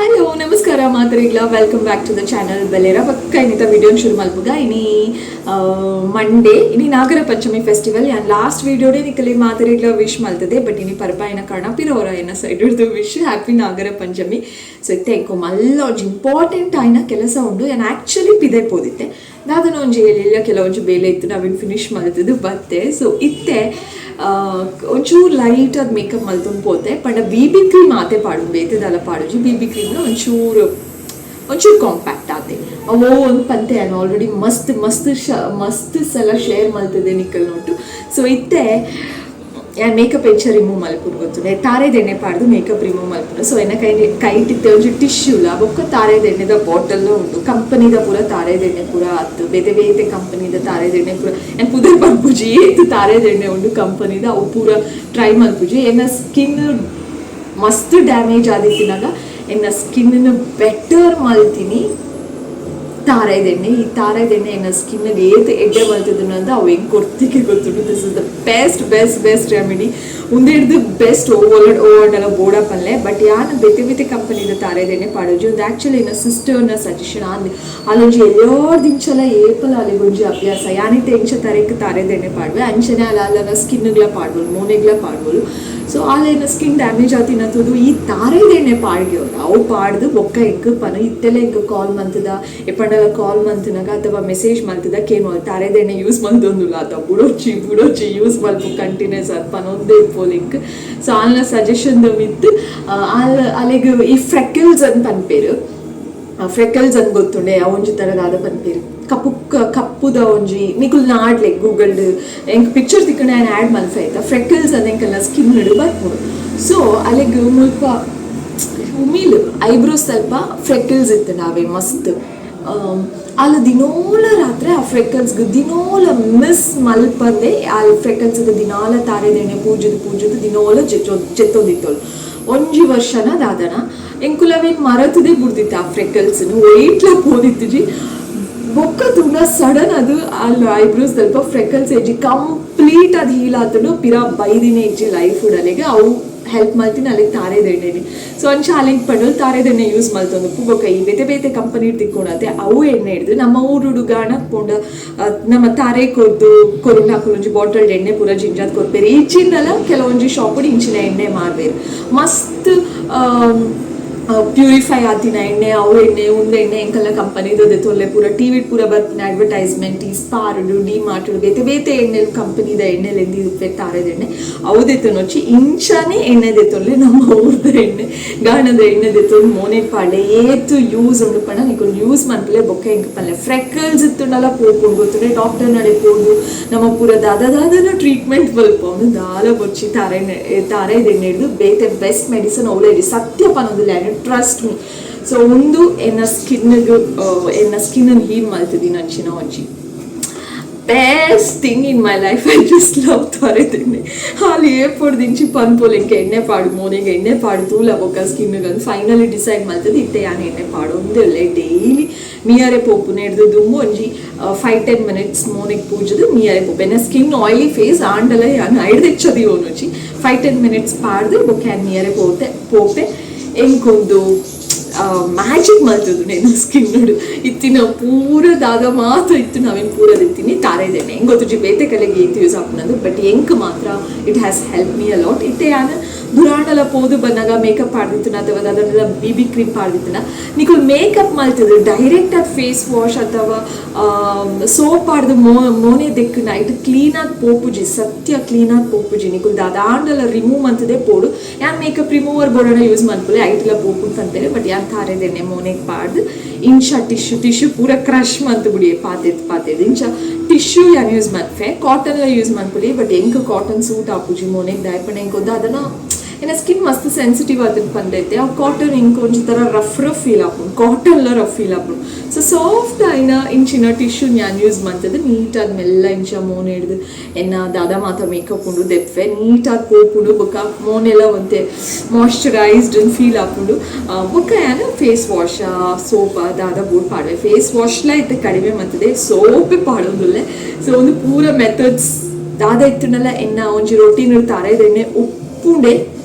Hello ನಮಸ್ಕಾರ ಮಾತರಿಗ್ಲ welcome back to the channel ಬೆಲೆರ ಪಕ್ಕ ಇನ್ನಿತ ವಿಡಿಯೋ ಶುರು ಮಲ್ಪುಗ ಇನಿ ಮಂಡೇ ಇನಿ ನಾಗರ ಪಂಚಮಿ ಫೆಸ್ಟಿವಲ್ ಯಾನ್ ಲಾಸ್ಟ್ ವಿಡಿಯೋಡೆ ನಿಕಲಿ ಮಾತರಿಗ್ಲ ವಿಶ್ ಮಲ್ತದೆ ಬಟ್ ಇನಿ ಪರಪಾಯನ ಕಾರಣ ಪಿರೋರ ಏನ ಸೈಡ್ ಹಿಡಿದು wish happy Nagara Panchami so ಇತ್ತೆ ಎಂಕೊ ಮಲ್ಲ ಒಂಜಿ ಇಂಪಾರ್ಟೆಂಟ್ ಆಯ್ನ ಕೆಲಸ ಉಂಡು ಯಾನ್ ಆ್ಯಕ್ಚುಲಿ ಪಿದೆ ಪೋದಿತ್ತೆ ದಾದನ ಒಂಜಿ ಹೇಳಿಲ್ಲ ಕೆಲವೊಂಜಿ ಬೇಲೆ ಇತ್ತು ನಾವಿನ್ ಫಿನಿಶ್ ಮಲ್ತದ್ದು ಬತ್ತೆ ಸೊ ಇತ್ತೆ ಒಂಚೂರು ಲೈಟ್ ಅದು ಮೇಕಪ್ ಮಲ್ತೊಂದು ಪೋತೆ ಪಂಡ BB ಕ್ರೀಮ್ ಆತೆ ಪಾಡು ಬೇತೆದಲ್ಲ ಪಾಡುಜಿ BB ಕ್ರೀಮ್ನ ಒಂಚೂರು ಕಾಂಪ್ಯಾಕ್ಟ್ ಆತೆ ಅವೋ ಒಂದು ಪಂತೆ ಏನು ಆಲ್ರೆಡಿ ಮಸ್ತ್ ಸಲ ಶೇರ್ ಮಲ್ತದೆ ನಿಕ್ಕಲ್ ನೋಟು ಸೊ ಇತ್ತೆ ಯಾನ್ ಮೇಕಪ್ ಹೆಚ್ಚ ರಿಮೂವ್ ಮಲ್ಪುರು ಗೊತ್ತು ತಾರೆದ ಎಣ್ಣೆ ಪಾಡ್ದು ಮೇಕಪ್ ರಿಮೂವ್ ಮಲ್ಪುರು ಸೊ ಎನ್ನ ಕೈಟಿತ್ತೆ ಒಂಚೂರು ಟಿಶ್ಯೂಲ ಬೊಕ್ಕ ತಾರೆದ ಎಣ್ಣೆದ ಬಾಟಲ್ ಉಂಟು ಕಂಪನಿದ ಪೂರ ತಾರೆದ ಎಣ್ಣೆ ಪೂರ ಆತು ಬೇತೆ ಕಂಪನಿದ ತಾರೆದ ಎಣ್ಣೆ ಪೂರ ಏನು ಪುದರ್ ಮಲ್ಪುಜಿ ಏತು ತಾರೆದ ಎಣ್ಣೆ ಉಂಟು ಕಂಪನಿದ ಅವು ಪೂರ ಟ್ರೈ ಮಲ್ಪುಜಿ ಎನ್ನ ಸ್ಕಿನ್ ಮಸ್ತ್ ಡ್ಯಾಮೇಜ್ ಆದಿತ್ತಿನಾಗ ಎನ್ನ ಸ್ಕಿನ್ ಬೆಟರ್ ಮಲ್ತೀನಿ ತಾರೆದ ಎಣ್ಣೆ ಈ ತಾರೆದ ಎಣ್ಣೆ ಎನ್ನ ಸ್ಕಿನ್ಗೆ ಏತು ಎಡ್ಡೆ ಮಲ್ತಿದ್ದನು ಅಂತ ಅವು ಹೆಂಗೆ ಕೊಡ್ತಿಗೆ ಗೊತ್ತುಂಟು this is the best remedy ಮುಂದೆ ಹಿಡಿದು ಬೆಸ್ಟ್ ಓವರ್ಡ್ ಎಲ್ಲ ಬೋಡ ಪಲ್ಲೆ ಬಟ್ ಯಾನ್ ಬೇತೆ ಕಂಪನಿದ ತಾರೆದ ಎಣ್ಣೆ ಪಾಡೋಜಿ ಒಂದು ಆ್ಯಕ್ಚುಲಿ ಇನ್ನ ಸಿಸ್ಟರ್ನ ಸಜೆಷನ್ ಅಲ್ಲೊಂಜಿ ಎಲ್ಲೋರ್ ದಿಂಚಲ ಏಪಲ ಅಲ್ಲಿಗೊಂಜಿ ಅಭ್ಯಾಸ ಯಾನಿತ್ತೆ ಎಂಚ ತರೆಕ್ ತಾರೆದ ಎಣ್ಣೆ ಪಾಡ್ವೆ ಅಂಚನೆ ಅಲ್ಲನ ಸ್ಕಿನ್ಗಳ ಪಾಡ್ಬೋದು ಮೋನೆಗ್ಲ ಪಾಡ್ಬೋದು ಸೊ ಅಲ್ಲೇನ ಸ್ಕಿನ್ ಡ್ಯಾಮೇಜ್ ಆತಿನತ್ತದು ಈ ತಾರೆದ ಎಣ್ಣೆ ಪಾಡ್ಗೆವ್ರು ಅವು ಪಾಡ್ದು ಬೊಕ್ಕ ಎಂಕ್ ಪನ ಇತ್ತೆಲ್ಲ ಎಂಕ್ ಕಾಲ್ ಮಂತದ ಎಪ್ಪಂಡಲ ಕಾಲ್ ಮಂತನಾಗ ಅಥವಾ ಮೆಸೇಜ್ ಮಂತದ ಕೇನು ತಾರೆದ ಎಣ್ಣೆ ಯೂಸ್ ಮಂತೊಂದುಲ್ಲ ಅಥವಾ ಬುಡೋಚಿ ಯೂಸ್ ಮಲ್ಪು ಕಂಟಿನ್ಯೂಸ್ ಅದು ಪನೊಂದೇ ಲಿಂಕ್ ಸೊ ಅಲ್ನ ಸಜೆಷನ್ ವಿತ್ ಅಲ್ಲಿಗೆ ಈ ಫ್ರೆಕಲ್ಸ್ ಅಂತ ಪನ್ಪೇರು ಫ್ರೆಕಲ್ಸ್ ಅಂತ ಗೊತ್ತುಂಡೆ ಒಂಜಿ ತರದಾದ ಪನ್ಪೇರು ಕಪ್ಪುದ ಒಂಜಿ ನಿಕುಲ್ ನಾಡ್ಲೆ ಗೂಗಲ್ ಎಂಕ್ ಪಿಕ್ಚರ್ ತಿಕ್ಕಂಡು ನಾನು ಆ್ಯಡ್ ಮಲ್ಫೆ ಆಯ್ತಾ ಫ್ರೆಕಲ್ಸ್ ಅಂತ ಎಂಕಲ್ಲ ಸ್ಕಿನ್ ಹಿಡು ಬರ್ಬೋದು ಸೊ ಅಲ್ಲಿಗೆ ಮುಲ್ಪ ಉಮಿಲ್ ಐಬ್ರೋಸ್ ಸ್ವಲ್ಪ ಫ್ರೆಕಲ್ಸ್ ಇತ್ತು ನಾವೇ ಮಸ್ತ್ ಅಲ್ಲ ದಿನೋಲ ರಾತ್ರಿ ಆ ಫ್ರೆಕಲ್ಸ್ಗೆ ದಿನೋಲ ಮಿಸ್ ಮಲ್ಪಂದೆ ಆ ಫ್ರೆಕಲ್ಸ್ಗೆ ದಿನಾಲ ತಾರೆದೆಣ್ಣೆ ಪೂಜದು ದಿನೋಲ ಜೆತ್ತೊಂದಿತ್ತೋಳು ಒಂಜಿ ವರ್ಷನ ದಾದನ ಎಂಕುಲವೇನು ಮರತದೇ ಬಿಡ್ತಿತ್ತು ಆ ಫ್ರೆಕಲ್ಸ್ನು ವೆಯ್ಟ್ಲ ಪೋದಿತ್ತು ಬೊಕ್ಕ ತುಂಬ ಸಡನ್ ಅದು ಅಲ್ಲಿ ಐಬ್ರೋಸ್ ಸ್ವಲ್ಪ ಫ್ರೆಕಲ್ಸ್ ಎಜ್ಜಿ ಕಂಪ್ಲೀಟ್ ಅದು ಹೀಲ್ ಆತನು ಪಿರಾ ಬೈದಿನ ಎಜ್ಜಿ ಲೈಫ್ ಉಡಲಿಗೆ ಅವು ಹೆಲ್ಪ್ ಮಾಡ್ತೀನಿ ಅಲ್ಲಿಗೆ ತಾರೆದ ಎಣ್ಣೆನಿ ಸೊ ಒಂದು ಶಾಲೆಗೆ ಪಂಡು ತಾರೆದ ಎಣ್ಣೆ ಯೂಸ್ ಮಾಡ್ತಂದು ಬೊಕ್ಕ ಈ ಬೇತೆ ಕಂಪನಿ ತಿಕ್ಕೊಳತ್ತೆ ಅವು ಎಣ್ಣೆ ಹಿಡಿದು ನಮ್ಮ ಊರು ಗಾಣ ಪೋಂಡ ನಮ್ಮ ತಾರೆ ಕೊರುಂಡು ಹಾಕೊಂಜಿ ಬಾಟಲ್ ಎಣ್ಣೆ ಪೂರ ಜಿಂಜಾದ್ ಕೊರ್ಬೇರು ಈಚಿಂದಲ್ಲ ಕೆಲವೊಂಜಿ ಶಾಪುಡು ಇಂಚಿನ ಎಣ್ಣೆ ಮಾರ್ಬೇರು ಮಸ್ತ್ ಪ್ಯೂರಿಫೈ ಆತಿನ ಎಣ್ಣೆ ಅವು ಎಣ್ಣೆ ಉಂದೆ ಎಣ್ಣೆ ಎಂಕಲ್ಲ ಕಂಪನಿದು ತೊಲ್ಲೆ ಪೂರ ಟಿವಿ ಪೂರ ಬರ್ತಿನ ಅಡ್ವರ್ಟೈಸ್ಮೆಂಟ್ ಈ ಸ್ಪಾರ್ಡು ಡಿಮಾರ್ಟ್ ಬೇತೆ ಎಣ್ಣೆ ಕಂಪನಿದ ಎಣ್ಣೆಲಿ ಎಂದಿರುತ್ತೆ ತಾರೆದ ಎಣ್ಣೆ ಅವದೆತ್ತು ನೋಚಿ ಇಂಚಾನೇ ಎಣ್ಣೆ ದೆತ್ತೊಲ್ಲೆ ನಮ್ಮ ಊರ್ದ ಎಣ್ಣೆ ಗಾಣದ ಎಣ್ಣೆ ದೆತ್ತೊಂದು ಮೋನೆ ಪಾಡೆ ಏತು ಯೂಸ್ ಉಂಡು ಪಣ ನಿಕೊಂಡು ಯೂಸ್ ಮನ್ಪಲೆ ಬೊಕ್ಕ ಎಂಕ ಪಲ್ಲೆ ಫ್ರೆಕಲ್ಸ್ ಇತ್ತುಂಡಲ್ಲ ಪೋಪುಂಡು ಗೊತ್ತುಂಡೆ ಡಾಕ್ಟರ್ ನಡೆ ಪೋದು ನಮ್ಮ ಪೂರ ದಾದನ ಟ್ರೀಟ್ಮೆಂಟ್ ಬಲ್ಪವನು ದಾಲ ಬೊಚ್ಚಿ ತಾರೆದ ಎಣ್ಣೆ ಹಿಡಿದು ಬೇತೆ ಬೆಸ್ಟ್ ಮೆಡಿಸನ್ ಅವಳೇ ಸತ್ಯ ಪನೋದಿಲ್ಲ ಟ್ರಸ್ಟ್ ಮೀ ಸೊ ಒಂದು ಎನ್ನ ಸ್ಕಿನ್ ಹೀಲ್ ಮಲ್ತದಿ ನಂಚಿನ ಒಂಜಿ best thing in my life I just love ತಾರೆದೆಣ್ಣೆ ಅಲ್ಲಿ ಏಪೊಡ್ದಿಂಚಿ ಪನ್ಪೋಲ್ ಎಂಕ ಎಣ್ಣೆ ಪಾಡು ಮೋನೆಗೆ ಎಣ್ಣೆ ಪಾಡು ತೂಲ ಬೊಕ್ಕ ಸ್ಕಿನ್ಗೆ ಫೈನಲಿ ಡಿಸೈಡ್ ಮಾಡ್ತದೆ ಇತ್ತೆ ಯಾನು ಎಣ್ಣೆ ಪಾಡು ಒಂದೇ ಡೈಲಿ ಮಿಯರೆ ಪೋಪುನ ಹಿಡ್ದು ದುಂಬು ಒಂಜಿ 5-10 minutes ಮೋನೆಗೆ ಪೂಜದು ಮಿಯರೆ ಪೋಪು ಎನ್ನ ಸ್ಕಿನ್ ಆಯಿಲಿ ಫೇಸ್ ಆಂಡಲ ಯಾನು ಹಿಡ್ದೆಚ್ಚದಿ ಓನೊಚ್ಚಿ 5-10 minutes ಪಾಡ್ದು ಬೊಕ್ಕ ಯಾನು ಮಿಯರೆ ಪೋಪೆ ಎಂಕೊಂದು ಮ್ಯಾಜಿಕ್ ಮಲ್ತದು ನನ್ನ ಸ್ಕಿನ್ ನೋಡು ಇತ್ತಿನ ಪೂರ ದಾಗ ಮಾತ್ರ ಇತ್ತು ನಾವೇನು ಪೂರದ ಇತ್ತೀನಿ ತಾರೆದೇನೆ ಹೆಂಗೆ ಗೊತ್ತು ಬೇತೆ ಕಲೆಗೆ ಏತು ಯೂಸ್ ಹಾಕೋದು ಬಟ್ ಎಂಕ್ ಮಾತ್ರ ಇಟ್ ಹ್ಯಾಸ್ ಹೆಲ್ಪ್ ಮೀ ಅಲಾಟ್ ಇತ್ತೆ ಯಾನ ದುರಾಂಡಲ ಪೋದು ಬಂದಾಗ ಮೇಕಪ್ ಪಾಡ್ದಿತ್ತನ ಅಥವಾ ಅದನ್ನೆಲ್ಲ BB ಕ್ರೀಮ್ ಪಾಡ್ದಿತ್ತನ ನಿಕುಲ್ ಮೇಕಪ್ ಮಲ್ತದು ಡೈರೆಕ್ಟ್ ಆಗಿ ಫೇಸ್ ವಾಶ್ ಅಥವಾ ಸೋಪ್ ಪಾಡ್ದು ಮೋನೆ ದೆಕ್ಕನ ಇಟ್ಟು ಕ್ಲೀನಾಗಿ ಪೋಪುಜಿ ಸತ್ಯ ಕ್ಲೀನಾಗಿ ಪೋಪುಜಿ ನಿಕುಲ್ ದಾಂಡಲ ರಿಮೂವ್ ಅಂತದೇ ಪೋಡು ಯಾನ್ ಮೇಕಪ್ ರಿಮೂವರ್ ಬೋರ್ಡನ್ನ ಯೂಸ್ ಮಾಡ್ಕೊಳ್ಳಿ ಐಟೆಲ್ಲ ಪೋಪು ಅಂತೇಳಿ ಬಟ್ ಯಾನ್ ತಾರೆದೆಣ್ಣೆ ಮೋನೆಗೆ ಪಾಡ್ದು ಇಂಚ ಟಿಶ್ಯೂ ಪೂರ ಕ್ರಶ್ ಮಂತ್ ಬಿಡಿ ಪಾತೆದು ಇಂಚ ಟಿಶ್ಯೂ ಯಾನ್ ಯೂಸ್ ಮಾಡ್ಫೆ ಕಾಟನ್ ಯೂಸ್ ಮಾಡ್ಕೊಳ್ಳಿ ಬಟ್ ಎಂಕ ಕಾಟನ್ ಸೂಟ್ ಹಾಪುಜಿ ಮೋನೆಗೆ ದಾಯ್ಪಣೆ ಹೆಂಗೆ ಅದನ್ನ ಏನ ಸ್ಕಿನ್ ಮಸ್ತ್ ಸೆನ್ಸಿಟಿವ್ ಅದನ್ನು ಬಂದೈತೆ ಆ ಕಾಟನ್ ಇಂಕ ಒಂಚಿ ಥರ ರಫ್ ಫೀಲ್ ಹಾಕೊಂಡು ಕಾಟನ್ಲ ರಫ್ ಫೀಲ್ ಹಾಕೊಂಡು ಸೊ ಸಾಫ್ಟ್ ಆಯ್ನ ಇಂಚಿನ ಟಿಶ್ಯೂ ನಾನು ಯೂಸ್ ಮಾಡ್ತದೆ ನೀಟಾಗಿ ಮೆಲ್ಲ ಇಂಚ ಮೋನೆ ಹಿಡಿದು ಎನ್ನ ದಾದ ಮಾತ ಮೇಕಪ್ ಉಂಡು ದೆಪ್ಪೆ ನೀಟಾಗಿ ಪೋಪುಂಡು ಬೊಕ್ಕ ಮೋನೆಲ್ಲ ಒಂತೆ ಮಾಯ್ಶ್ಚರೈಸ್ಡ್ ಫೀಲ್ ಹಾಕೊಂಡು ಬೊಕ್ಕ ಏನು ಫೇಸ್ ವಾಶ್ ಸೋಪ್ ದಾದ ಬೋರ್ಡ್ ಪಾಡುವೆ ಫೇಸ್ ವಾಶ್ಲ ಇತ್ತೆ ಕಡಿಮೆ ಮಾಡ್ತದೆ ಸೋಪೇ ಪಾಡೋದಿಲ್ಲ ಸೊ ಒಂದು ಪೂರ ಮೆಥಡ್ಸ್ ದಾದ ಇತ್ತುನಲ್ಲ ಎನ್ನ ಒಂಜಿ ರೊಟೀನ್ ತಾರೆದೆಣ್ಣೆ ಉಪ್ಪುಂಡೆ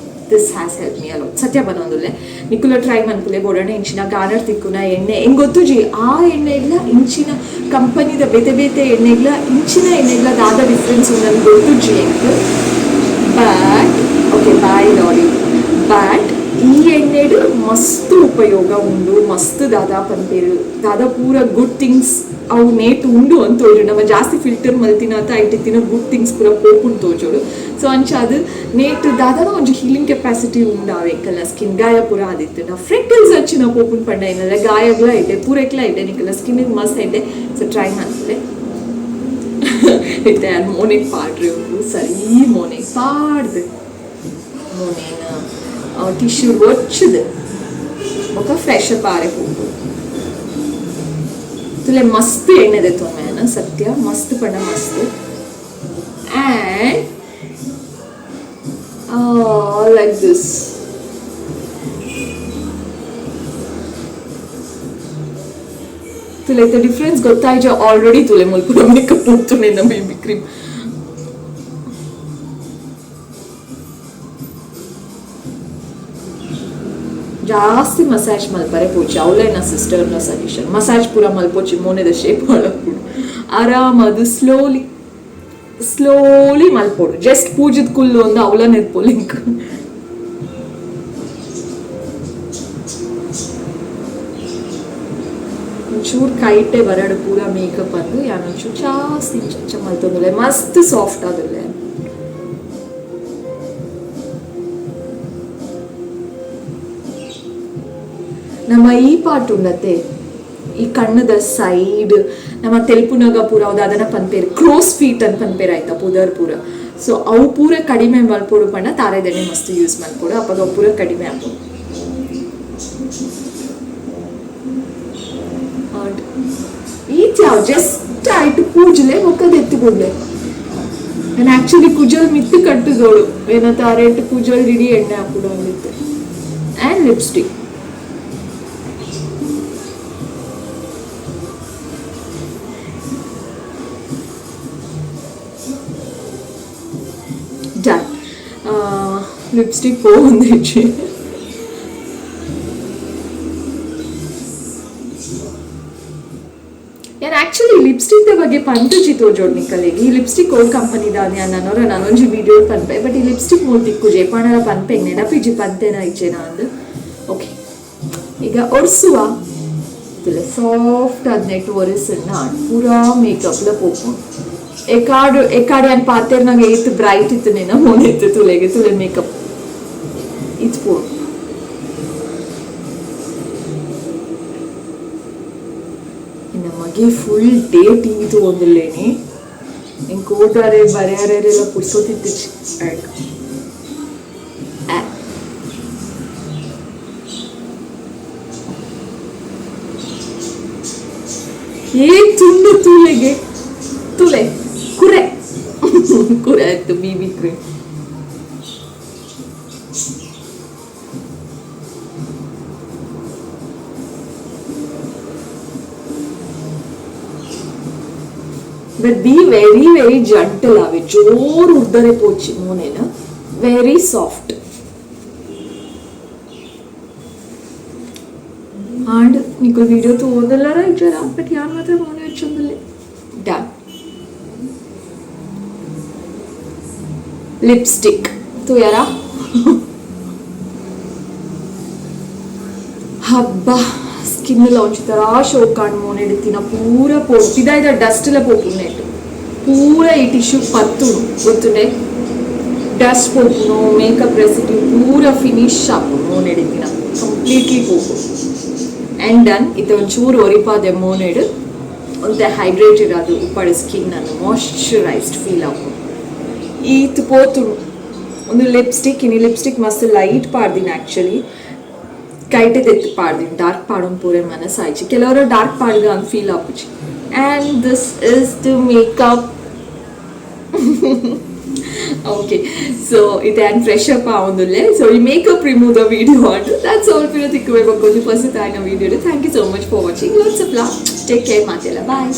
ದಿಸ್ ಹ್ಯಾಸ್ ಹೆಲ್ಪ್ ಮಿ ಅಲೋ ಸತ್ಯ ಬಂದೊಂದುಲ್ಲೆ ನಿಕ್ಕುಲ ಟ್ರೈ ಮನ್ಪುಲೆ ಬೋಡನೆ ಇಂಚಿನ ಗಾನರ್ ತಿಕ್ಕುನ ಎಣ್ಣೆ ಹೆಂಗ್ ಗೊತ್ತು ಜಿ ಆ ಎಣ್ಣೆಗ್ಲ ಇಂಚಿನ ಕಂಪನಿದ ಬೇತೆ ಬೇತೆ ಎಣ್ಣೆಗ್ಲ ಇಂಚಿನ ಎಣ್ಣೆಗ್ಲ ದಾದ ಡಿಫ್ರೆನ್ಸ್ ನನ್ಗೆ ಗೊತ್ತು ಜಿ ಬಟ್ ಓಕೆ ಬಾಯ್ ಲಾರಿ ಬಟ್ ಈ ಎಣ್ಣೆಡು ಮಸ್ತ್ ಉಪಯೋಗ ಉಂಡು ಮಸ್ತ್ ದಾದಾ ಪನ್ಪೇರು ದಾದಾ ಪೂರ ಗುಡ್ ಥಿಂಗ್ಸ್ ಅವು ನೇಟ್ ಉಂಡು ಅಂತ ತೋಜು ನಮ್ಮ ಜಾಸ್ತಿ ಫಿಲ್ಟರ್ ಮಲ್ತಿನ ಅಂತ ಐಟಿತ್ತಿನ ಗುಡ್ ಥಿಂಗ್ಸ್ ಪೂರ ಪೋಪುಂಡು ತೋಜೋಡು ಸೊ ಅಂಚ ಅದು ನೇಟ್ ದಾದಾನ ಒಂಜಿ ಹೀಲಿಂಗ್ ಕೆಪಾಸಿಟಿ ಉಂಡಾವೆಕ್ಕಲ್ಲ ಸ್ಕಿನ್ ಗಾಯ ಪೂರ ಆದಿತ್ತು ನಾ ಫ್ರೆಕಲ್ಸ್ ಹಚ್ಚಿನ ಪೋಪುನ್ ಪಂಡ ಏನಲ್ಲ ಗಾಯಗ್ಲ ಐತೆ ಪೂರೆಕ್ಲ ಐತೆ ನಿಕ್ಕಲ್ಲ ಸ್ಕಿನ್ನಿಗೆ ಮಸ್ತ್ ಐತೆ ಸೊ ಟ್ರೈ ಮಾಡ್ತದೆ ಐತೆ ಅದು ಮೋನೆಗೆ ಪಾಡ್ರಿ ಉಂಡು ಸರಿ ಮೋನೆಗೆ ಪಾಡ್ದು ಮೋನೇನ ಟಿಶ್ಯೂ ಒಚ್ಚದು ఒక ಫ್ರೆಶ್ ಪಾರೆ ಹೋಗು ತುಲೆ ಮಸ್ತ್ ಎಣ್ಣೆ ದೇತು ಮೇನ ಸತ್ಯ ಮಸ್ತ್ ಪಂಡ ಮಸ್ತ್ ಆ್ಯಂಡ್ ಲೈಕ್ ದಿಸ್ ತುಲೆ ದ ಡಿಫ್ರೆನ್ಸ್ ಗೊತ್ತಾಯ್ಜ ಆಲ್ರೆಡಿ ತುಲೆ ಮುಲ್ಪುರ ಮೇಕಪ್ ಹೋಗ್ತುನೆ ನಮ್ಮ ಬೇಬಿ ಕ್ರೀಮ್ ಜಾಸ್ತಿ ಮಸಾಜ್ ಮಲ್ಪರೆ ಪೋಚಿ ಅವಳೇನ ಸಿಸ್ಟರ್ನ ಸಜೆಷನ್ ಮಸಾಜ್ ಪೂರ ಮಲ್ಪೋಚಿ ಮೋನೆದ ಶೇಪ್ ಮಾಡಕ್ಬಿಡು ಆರಾಮದು ಸ್ಲೋಲಿ ಮಲ್ಪೋಡು ಜಸ್ಟ್ ಪೂಜದ ಕುಲ್ಲು ಒಂದು ಅವಳ ನೆತ್ಪೋಲಿಂಕ್ ಒಂಚೂರು ಕೈಟೆ ಬರಡು ಪೂರ ಮೇಕಪ್ ಅಂದು ಯಾನೊಂಚೂರು ಜಾಸ್ತಿ ಚಚ್ಚ ಮಲ್ತೊಂದುಲೆ ಮಸ್ತ್ ಸಾಫ್ಟ್ ಆದಲ್ಲೇ ನಮ್ಮ ಈ ಪಾರ್ಟ್ ಉಂಡತ್ತೆ ಈ ಕಣ್ಣದ ಸೈಡ್ ನಮ್ಮ ತೆಲ್ಪುನಾಗ ಪೂರ ಹೌದು ಅದನ್ನ ಪನ್ಪೇರು ಕ್ರೋಸ್ ಫೀಟ್ ಅಂತ ಪನ್ಪೇರು ಆಯ್ತಾ ಪುದರ್ ಪೂರ ಸೊ ಅವು ಪೂರ ಕಡಿಮೆ ಮಲ್ಪೋಡು ಪಣ್ಣ ತಾರೆದೆಣ್ಣೆ ಮಸ್ತ್ ಯೂಸ್ ಮಲ್ಪೋಡು ಅಪ್ಪಾಗ ಪೂರ ಕಡಿಮೆ ಆಗ್ಬೋದು ಜಸ್ಟ್ ಆಯ್ತು ಪೂಜಲೆ ಮೊಕ್ಕದ ಎತ್ತಿಕೊಡ್ಲೆ ನಾನು ಆಕ್ಚುಲಿ ಕುಜಲ್ ಮಿತ್ತು ಕಟ್ಟುದೋಳು ಏನಂತ ಅರೆಂಟು ಕುಜಲ್ ಇಡೀ ಎಣ್ಣೆ ಹಾಕುದು ಅಂದಿತ್ತು ಆ್ಯಂಡ್ ಲಿಪ್ಸ್ಟಿಕ್ done. Lipstick പോകുന്നിച്ച് ഞാൻ ಆಕ್ಚುಲಿ ಲಿಪ್ಸ್ಟಿಕ್ ಬಗ್ಗೆ ಪಂತುಜಿ ತೋಜೋಡ್ ನಿಕಲೆಗೆ ಈ ಲಿಪ್ಸ್ಟಿಕ್ ಓ ಕಂಪನಿ ದಾನಿ ಅನ್ನನೋರ ನಾನೊಂಜಿ ವಿಡಿಯೋ ಪನ್ಪೆ ಬಟ್ ಈ ಲಿಪ್ಸ್ಟಿಕ್ ಮೂಲ್ ತಿಕ್ಕುಜೆ ಪಣರ ಪನ್ಪೆ ನೆನಪಿಜಿ ಪಂತೆನ ಇಚ್ಚೆನ ಅಂದು ಓಕೆ ಈಗ ಒರ್ಸುವ ಸಾಫ್ಟ್ ಅದನ್ನೆಟ್ಟು ಒರೆಸನ್ನ ಪೂರಾ ಮೇಕಪ್ಲ ಪೋಪು एकाड आणि पातेर नागे इतु ब्राइट इतु नेना मोने इतु तुले मेकअप इतु पो नಮಗೆ ಫುಲ್ ಡೇ ಟಿವಿ ತಗೊಂಡಿಲ್ಲೇನಿ ಇಂಕೋಟಾರೆ ಬರೆಯಾರೆಲ್ಲ ಕುಡ್ಸೋತಿತ್ತು ಏ ತುಂಡು ತುಲೆಗೆ ತುಲೆ ಕುರೆ ಕುರೆ ಆಯ್ತು BB cream but be very very gentle ಆವೆ ಜೋರ್ ಉರ್ದರೆ ಪೋಚಿ ಮೋನೆನ ವೆರಿ ಸಾಫ್ಟ್ ಆಂಡ್ ನಿಕೋ ವಿಡಿಯೋ तो ಓದಲ್ಲರ ಇಜರ ಬಟ್ ಯಾನ್ ಮಾತ್ರ ಮೋನೆ ಹೆಚ್ಚೊಂದಲ್ಲೇ ಡನ್ लिपस्टिक तो यारा हब्बा स्किन ತರ ಶೋ ಕಾಣ್ ಮೋನೆಡಿತಿನ ಪೂರ ಪೊಟ್ಟಿದ ಇದ ಡಸ್ಟ್ ಲ ಪೋಪುನೆ ಪೂರ ಈ ಟಿಶ್ಯೂ ಪತ್ತು ಗೊತ್ತುಂಡೆ ಡಸ್ಟ್ ಪೋಪುನು ಮೇಕಪ್ ರೆಸಿಪಿ ಪೂರ ಫಿನಿಶ್ ಆಪು ಮೋನೆಡಿತಿನ ಕಂಪ್ಲೀಟ್ಲಿ ಪೋಪು ಅಂಡ್ ಡನ್ ಇದು ಒಂಚೂರು ಒರಿಪಾದೆ ಮೋನೆಡು ಒಂದೇ ಹೈಡ್ರೇಟ್ ಇರೋದು ಉಪ್ಪಡೆ ಸ್ಕಿನ್ ಅನ್ನು ಮಾಯ್ಶ್ಚರೈಸ್ಡ್ ಫೀಲ್ ಆಗು ಈತ್ ಪೋತು ಒಂದು ಲಿಪ್ಸ್ಟಿಕ್ ಇನಿ ಲಿಪ್ಸ್ಟಿಕ್ ಮಸ್ತ್ ಲೈಟ್ ಪಾಡ್ದಿನ ಆ್ಯಕ್ಚುಲಿ ಕೈಟೆ ತೆತ್ತು ಪಾಡ್ದಿನ ಡಾರ್ಕ್ ಪಾಡೋನ್ ಪೂರೆ ಮನಸ್ಸಾಯ್ಚಿ ಕೆಲವರು ಡಾರ್ಕ್ ಪಾಡ್ಗ ಅಂತ ಫೀಲ್ ಆಪುಚಿ and this is the makeup okay so ಇದೇನು ಫ್ರೆಶ್ ಅಪ್ ಆವೊಂದುಲ್ಲೆ ಸೊ ಈ makeup remove the video at that's all ಫಿರೋ ತಿಕ್ಕುವೆ ಬಕ್ಕೋಜಿ ಫಸ್ಟ್ ಆಯ್ನ video thank you so much for watching lots of love take care ಮಾತೆಲ್ಲ ಬಾಯ್